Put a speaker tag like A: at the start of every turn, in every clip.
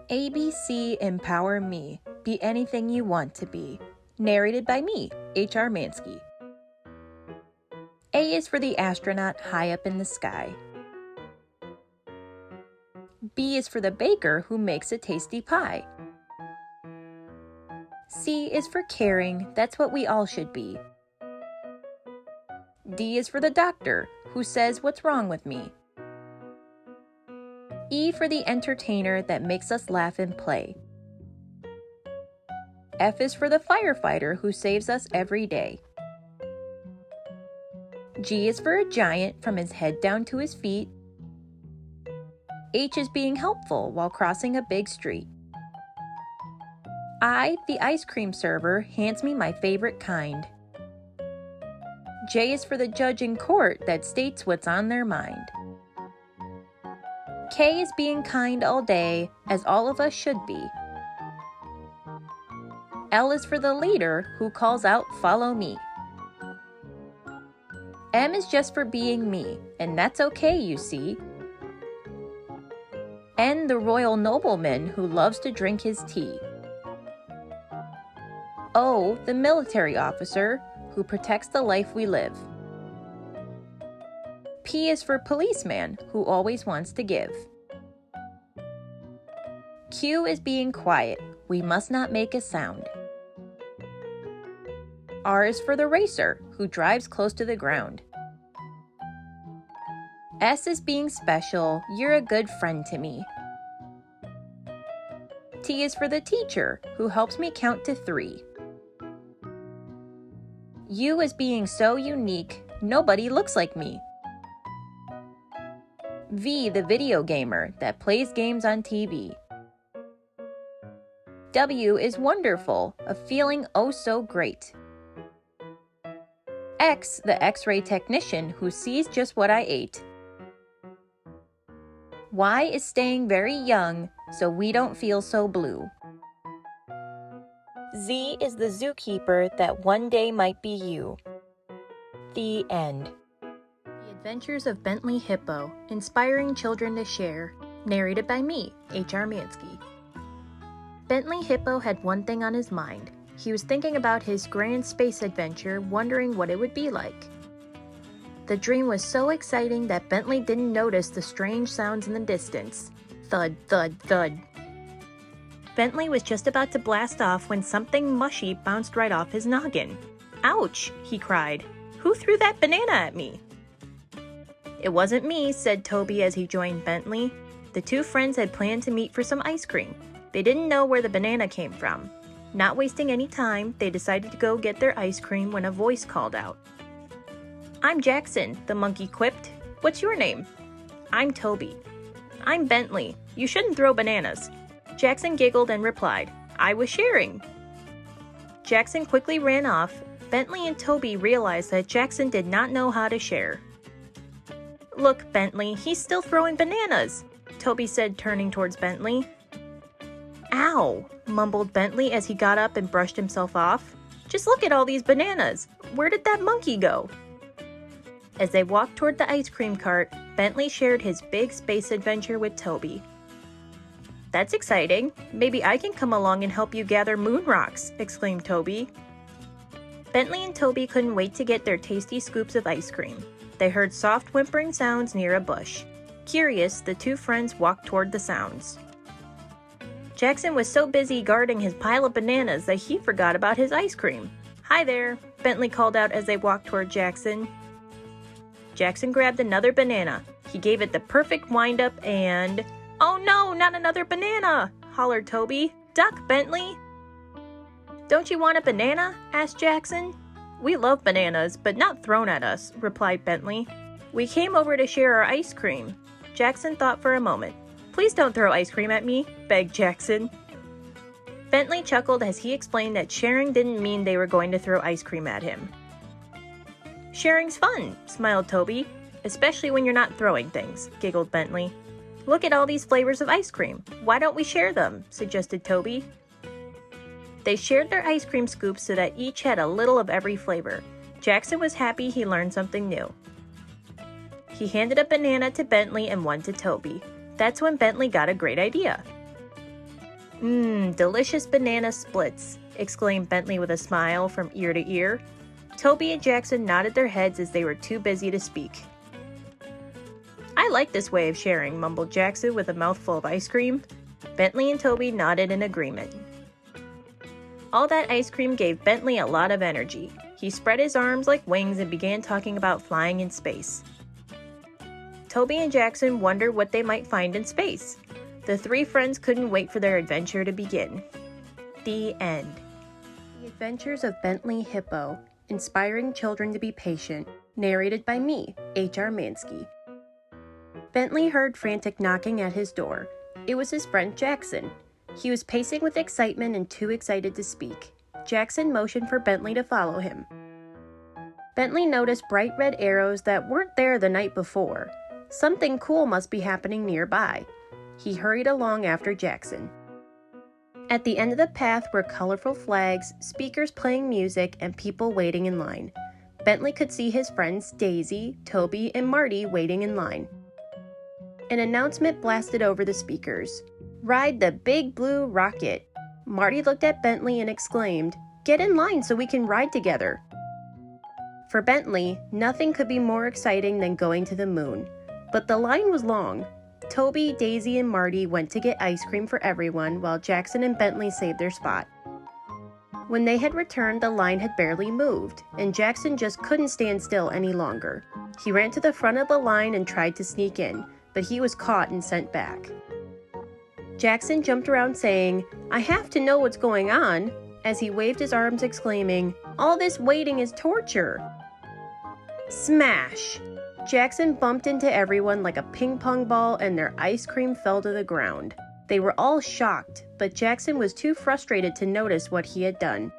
A: 𝗕𝗢𝗡 𝗵𝗡, be anything you want to be. Narrated by me, 𝗕𝗢𝗢 𝗦𝗁𝗀. A is for the astronaut high up in the sky. B is for the baker who makes a tasty pie. C is for caring, that's what we all should be. D is for the doctor who says what's wrong with me. E for the entertainer that makes us laugh and play. F is for the firefighter who saves us every day. G is for a giant from his head down to his feet. H is being helpful while crossing a big street. I, the ice cream server, hands me my favorite kind. J is for the judge in court that states what's on their mind. K is being kind all day, as all of us should be. L is for the leader who calls out, "Follow me." M is just for being me, and that's okay, you see. N, the royal nobleman who loves to drink his tea. O, the military officer who protects the life we live. P is for policeman who always wants to give. Q is being quiet, we must not make a sound. R is for the racer who drives close to the ground. S is being special, you're a good friend to me. T is for the teacher who helps me count to 3. U is being so unique, nobody looks like me. V, the video gamer that plays games on TV. W is wonderful, a feeling oh so great. X, the X-ray technician who sees just what I ate. Y is staying very young, so we don't feel so blue. Z is the zookeeper that one day might be you. The end. The Adventures of Bentley Hippo, inspiring children to share. Narrated by me, 𝗕𝗢𝗢 𝗦𝗁𝗀. Bentley Hippo had one thing on his mind. He was thinking about his grand space adventure, wondering what it would be like. The dream was so exciting that Bentley didn't notice the strange sounds in the distance. Thud, thud, thud. Bentley was just about to blast off when something mushy bounced right off his noggin. "Ouch!" he cried. "Who threw that banana at me?" "It wasn't me," said Toby as he joined Bentley. The two friends had planned to meet for some ice cream. They didn't know where the banana came from. Not wasting any time, they decided to go get their ice cream when a voice called out. "I'm Jackson," the monkey quipped. "What's your name?" "I'm Toby." "I'm Bentley. You shouldn't throw bananas." Jackson giggled and replied, "I was sharing." Jackson quickly ran off. Bentley and Toby realized that Jackson did not know how to share. "Look, Bentley, he's still throwing bananas," Toby said, turning towards Bentley. "Ow," mumbled Bentley as he got up and brushed himself off. "Just look at all these bananas. Where did that monkey go?" As they walked toward the ice cream cart, Bentley shared his big space adventure with Toby. "That's exciting. Maybe I can come along and help you gather moon rocks," exclaimed Toby. Bentley and Toby couldn't wait to get their tasty scoops of ice cream. They heard soft whimpering sounds near a bush. Curious, the two friends walked toward the sounds. Jackson was so busy guarding his pile of bananas that he forgot about his ice cream. "Hi there," Bentley called out as they walked toward Jackson. Jackson grabbed another banana. He gave it the perfect wind-up and... "Oh no, not another banana!" hollered Toby. "Duck, Bentley!" "Don't you want a banana?" asked Jackson. "We love bananas, but not thrown at us," replied Bentley. "We came over to share our ice cream." Jackson thought for a moment. "Please don't throw ice cream at me," begged Jackson. Bentley chuckled as he explained that sharing didn't mean they were going to throw ice cream at him. "Sharing's fun," smiled Toby. "Especially when you're not throwing things," giggled Bentley. "Look at all these flavors of ice cream. Why don't we share them?" suggested Toby. They shared their ice cream scoops so that each had a little of every flavor. Jackson was happy he learned something new. He handed a banana to Bentley and one to Toby. That's when Bentley got a great idea. Delicious banana splits, exclaimed Bentley with a smile from ear to ear. Toby and Jackson nodded their heads as they were too busy to speak. I like this way of sharing, mumbled Jackson with a mouthful of ice cream. Bentley and Toby nodded in agreement. All that ice cream gave Bentley a lot of energy. He spread his arms like wings and began talking about flying in space. Toby and Jackson wondered what they might find in space. The three friends couldn't wait for their adventure to begin. The end. The Adventures of Bentley Hippo, Inspiring Children to be Patient, narrated by me, 𝗕𝗲𝗏 𝗪𝗀𝗧𝗏. Bentley heard frantic knocking at his door. It was his friend Jackson. He was pacing with excitement and too excited to speak. Jackson motioned for Bentley to follow him. Bentley noticed bright red arrows that weren't there the night before. Something cool must be happening nearby. He hurried along after Jackson. At the end of the path were colorful flags, speakers playing music, and people waiting in line. Bentley could see his friends Daisy, Toby, and Marty waiting in line. An announcement blasted over the speakers. Ride the big blue rocket. Marty looked at Bentley and exclaimed, "Get in line so we can ride together." For Bentley, nothing could be more exciting than going to the moon. But the line was long. Toby, Daisy, and Marty went to get ice cream for everyone while Jackson and Bentley saved their spot. When they had returned, the line had barely moved, and Jackson just couldn't stand still any longer. He ran to the front of the line and tried to sneak in, but he was caught and sent back. Jackson jumped around saying, "I have to know what's going on," as he waved his arms exclaiming, "All this waiting is torture." Smash! Jackson bumped into everyone like a ping pong ball and their ice cream fell to the ground. They were all shocked, but Jackson was too frustrated to notice what he had done.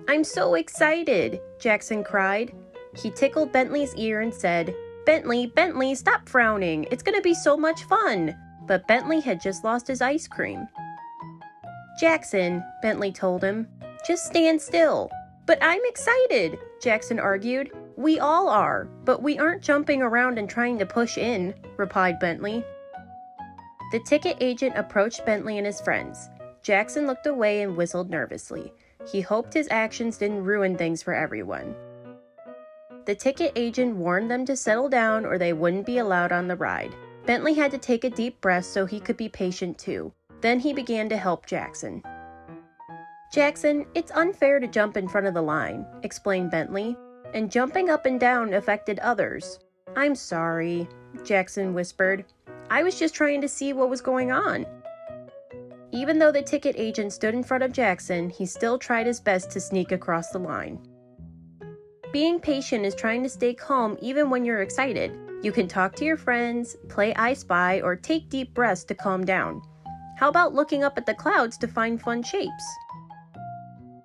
A: "I'm so excited," Jackson cried. He tickled Bentley's ear and said, Bentley, stop frowning. It's gonna be so much fun." But Bentley had just lost his ice cream. "Jackson," Bentley told him, "just stand still." "But I'm excited," Jackson argued. "We all are, but we aren't jumping around and trying to push in," replied Bentley. The ticket agent approached Bentley and his friends. Jackson looked away and whistled nervously. He hoped his actions didn't ruin things for everyone. The ticket agent warned them to settle down or they wouldn't be allowed on the ride. Bentley had to take a deep breath so he could be patient too. Then he began to help Jackson. "Jackson, it's unfair to jump in front of the line," explained Bentley, "and jumping up and down affected others." "I'm sorry," Jackson whispered. "I was just trying to see what was going on." Even though the ticket agent stood in front of Jackson, he still tried his best to sneak across the line. Being patient is trying to stay calm even when you're excited. You can talk to your friends, play I Spy, or take deep breaths to calm down. How about looking up at the clouds to find fun shapes?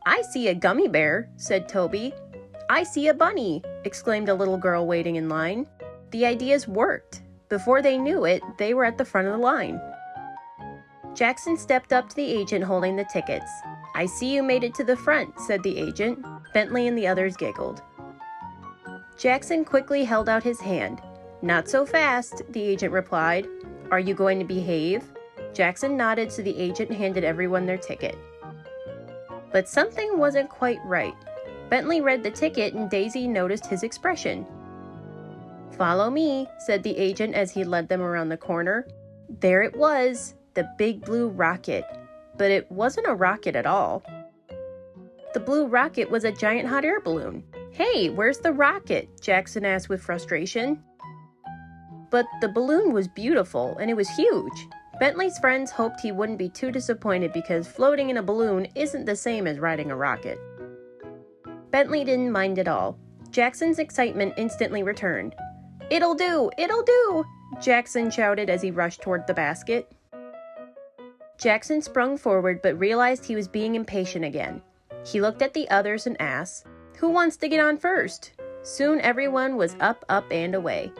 A: "I see a gummy bear," said Toby. "I see a bunny," exclaimed a little girl waiting in line. The ideas worked. Before they knew it, they were at the front of the line. Jackson stepped up to the agent holding the tickets. "I see you made it to the front," said the agent. Bentley and the others giggled. Jackson quickly held out his hand. "Not so fast," the agent replied. "Are you going to behave?" Jackson nodded so the agent handed everyone their ticket. But something wasn't quite right. Bentley read the ticket and Daisy noticed his expression. "Follow me," said the agent as he led them around the corner. There it was, the big blue rocket. But it wasn't a rocket at all. The blue rocket was a giant hot air balloon. "Hey, where's the rocket?" Jackson asked with frustration. But the balloon was beautiful and it was huge. Bentley's friends hoped he wouldn't be too disappointed because floating in a balloon isn't the same as riding a rocket. Bentley didn't mind at all. Jackson's excitement instantly returned. "It'll do! It'll do!" Jackson shouted as he rushed toward the basket. Jackson sprung forward but realized he was being impatient again. He looked at the others and asked, "Who wants to get on first?" Soon everyone was up, and away.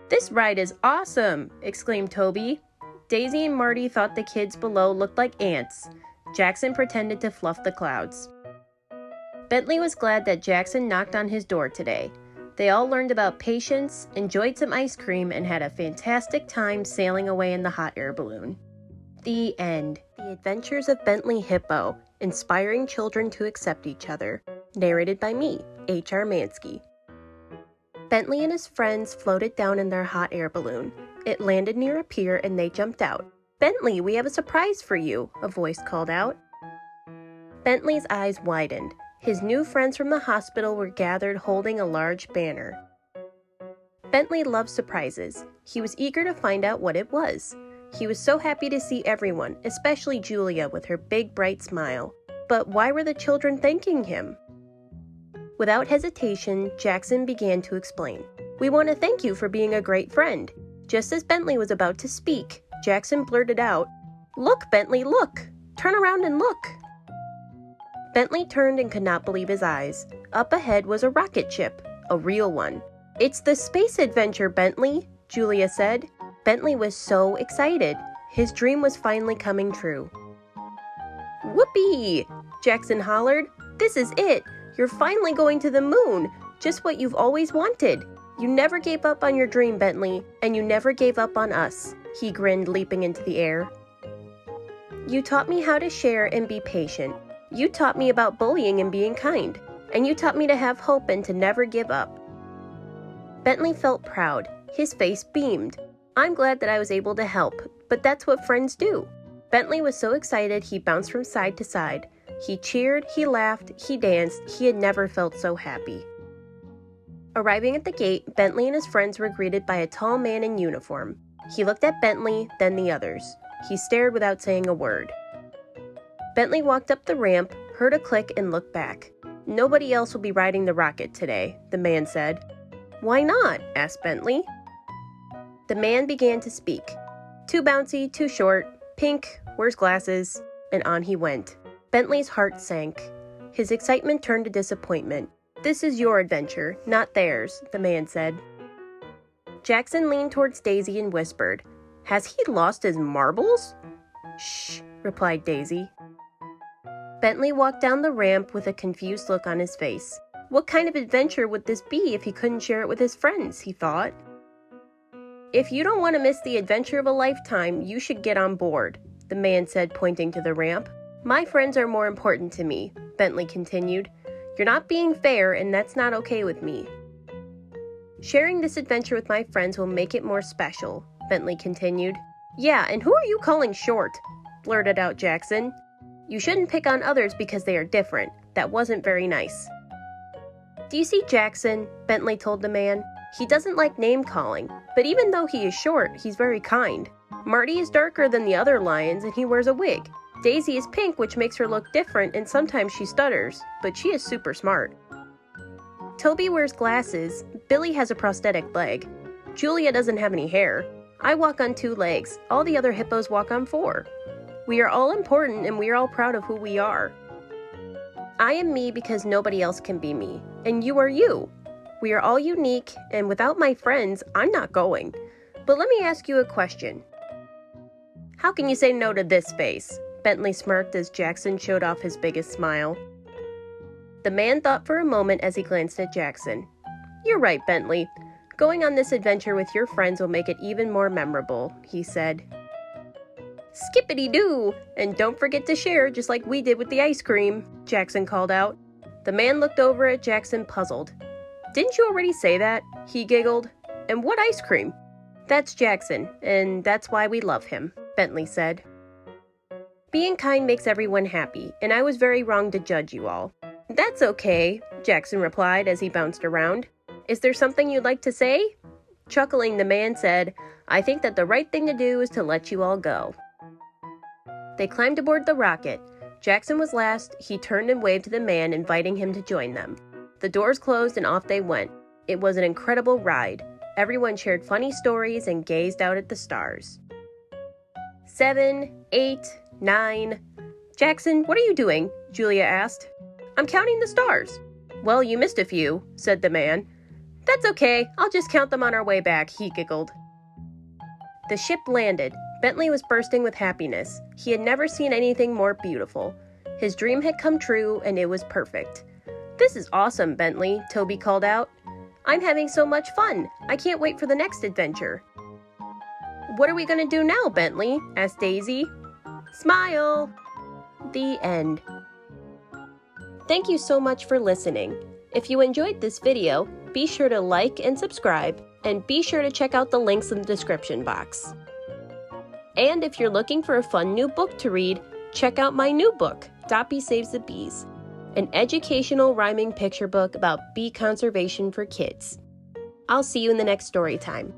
A: "This ride is awesome!" exclaimed Toby. Daisy and Marty thought the kids below looked like ants. Jackson pretended to fluff the clouds. Bentley was glad that Jackson knocked on his door today. They all learned about patience, enjoyed some ice cream, and had a fantastic time sailing away in the hot air balloon. The End. The Adventures of Bentley Hippo, Inspiring Children to Accept Each Other. Narrated by me, 𝗕𝗢𝗄 𝗪𝗀𝗧𝗏. Bentley and his friends floated down in their hot air balloon. It landed near a pier and they jumped out. "Bentley, we have a surprise for you," a voice called out. Bentley's eyes widened. His new friends from the hospital were gathered holding a large banner. Bentley loved surprises. He was eager to find out what it was. He was so happy to see everyone, especially Julia with her big bright smile. But why were the children thanking him? Without hesitation, Jackson began to explain. "We want to thank you for being a great friend." Just as Bentley was about to speak, Jackson blurted out, "Look, Bentley, look! Turn around and look!" Bentley turned and could not believe his eyes. Up ahead was a rocket ship, a real one. "It's the space adventure, Bentley," Julia said. Bentley was so excited. His dream was finally coming true. "Whoopee!" Jackson hollered. "This is it! You're finally going to the moon! Just what you've always wanted! You never gave up on your dream, Bentley, and you never gave up on us," he grinned, leaping into the air. "You taught me how to share and be patient. You taught me about bullying and being kind. And you taught me to have hope and to never give up." Bentley felt proud. His face beamed. "I'm glad that I was able to help, but that's what friends do." Bentley was so excited he bounced from side to side. He cheered, he laughed, he danced. He had never felt so happy. Arriving at the gate, Bentley and his friends were greeted by a tall man in uniform. He looked at Bentley, then the others. He stared without saying a word. Bentley walked up the ramp, heard a click, and looked back. "Nobody else will be riding the rocket today," the man said. "Why not?" asked Bentley. The man began to speak. "Too bouncy, too short, pink, wears glasses," and on he went. Bentley's heart sank. His excitement turned to disappointment. "This is your adventure, not theirs," the man said. Jackson leaned towards Daisy and whispered, "Has he lost his marbles?" "Shh," replied Daisy. Bentley walked down the ramp with a confused look on his face. What kind of adventure would this be if he couldn't share it with his friends, he thought. "If you don't want to miss the adventure of a lifetime, you should get on board," the man said, pointing to the ramp. "My friends are more important to me," Bentley continued. "You're not being fair, and that's not okay with me." "Sharing this adventure with my friends will make it more special," Bentley continued. "Yeah, and who are you calling short?" blurted out Jackson. "You shouldn't pick on others because they are different. That wasn't very nice." "Do you see Jackson?" Bentley told the man. "He doesn't like name-calling, but even though he is short, he's very kind. Marty is darker than the other lions, and he wears a wig. Daisy is pink, which makes her look different, and sometimes she stutters, but she is super smart. Toby wears glasses. Billy has a prosthetic leg. Julia doesn't have any hair. I walk on 2 legs. All the other hippos walk on 4. We are all important, and we are all proud of who we are. I am me because nobody else can be me, and you are you. We are all unique, and without my friends, I'm not going. But let me ask you a question. How can you say no to this face?" Bentley smirked as Jackson showed off his biggest smile. The man thought for a moment as he glanced at Jackson. "You're right, Bentley. Going on this adventure with your friends will make it even more memorable," he said. "Skippity-doo! And don't forget to share just like we did with the ice cream," Jackson called out. The man looked over at Jackson puzzled. "Didn't you already say that?" he giggled. "And what ice cream?" "That's Jackson, and that's why we love him," Bentley said. "Being kind makes everyone happy, and I was very wrong to judge you all." "That's okay," Jackson replied as he bounced around. "Is there something you'd like to say?" Chuckling, the man said, "I think that the right thing to do is to let you all go." They climbed aboard the rocket. Jackson was last. He turned and waved to the man, inviting him to join them. The doors closed and off they went. It was an incredible ride. Everyone shared funny stories and gazed out at the stars. 7, 8, 9. "Jackson, what are you doing?" Julia asked. "I'm counting the stars." "Well, you missed a few," said the man. "That's okay. I'll just count them on our way back," he giggled. The ship landed. Bentley was bursting with happiness. He had never seen anything more beautiful. His dream had come true, and it was perfect. "This is awesome, Bentley," Toby called out. "I'm having so much fun. I can't wait for the next adventure." "What are we going to do now, Bentley?" asked Daisy.
B: Smile! The end. Thank you so much for listening. If you enjoyed this video, be sure to like and subscribe, and be sure to check out the links in the description box. And if you're looking for a fun new book to read, check out my new book, 𝗕𝗢𝗢𝗍 Saves the Bees, an educational rhyming picture book about bee conservation for kids. I'll see you in the next story time.